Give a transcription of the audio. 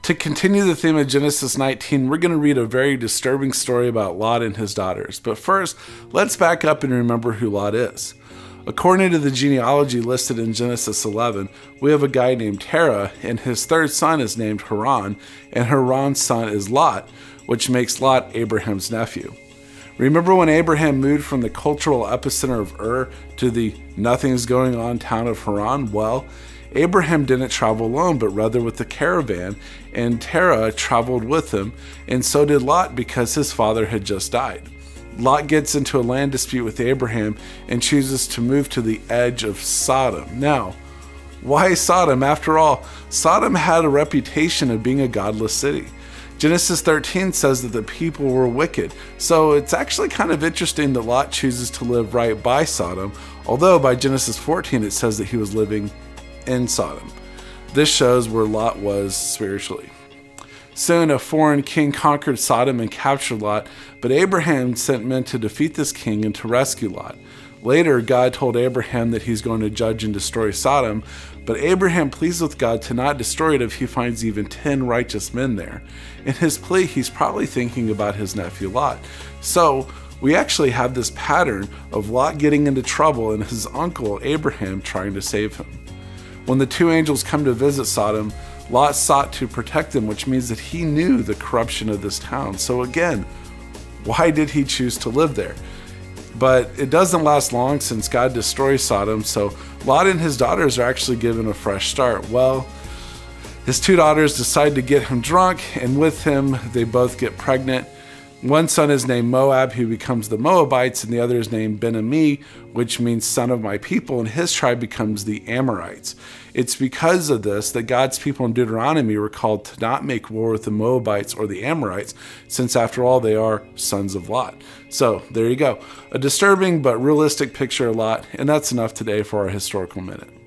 To continue the theme of Genesis 19, we're going to read a very disturbing story about Lot and his daughters. But first, let's back up and remember who Lot is. According to the genealogy listed in Genesis 11, we have a guy named Terah, and his third son is named Haran, and Haran's son is Lot, which makes Lot Abraham's nephew. Remember when Abraham moved from the cultural epicenter of Ur to the nothing's going on town of Haran? Well, Abraham didn't travel alone, but rather with the caravan, and Terah traveled with him, and so did Lot because his father had just died. Lot gets into a land dispute with Abraham and chooses to move to the edge of Sodom. Now, why Sodom? After all, Sodom had a reputation of being a godless city. Genesis 13 says that the people were wicked, so it's actually kind of interesting that Lot chooses to live right by Sodom, although by Genesis 14 it says that he was living in Sodom. This shows where Lot was spiritually. Soon a foreign king conquered Sodom and captured Lot, but Abraham sent men to defeat this king and to rescue Lot. Later, God told Abraham that he's going to judge and destroy Sodom, but Abraham pleads with God to not destroy it if he finds even 10 righteous men there. In his plea, he's probably thinking about his nephew Lot. So, we actually have this pattern of Lot getting into trouble and his uncle Abraham trying to save him. When the two angels come to visit Sodom, Lot sought to protect them, which means that he knew the corruption of this town. So again, why did he choose to live there? But it doesn't last long since God destroys Sodom, so Lot and his daughters are actually given a fresh start. Well, his two daughters decide to get him drunk, and with him, they both get pregnant. One son is named Moab, who becomes the Moabites, and the other is named Ben-Ami, which means son of my people, and his tribe becomes the Amorites. It's because of this that God's people in Deuteronomy were called to not make war with the Moabites or the Amorites, since after all they are sons of Lot. So there you go. A disturbing but realistic picture of Lot, and that's enough today for our historical minute.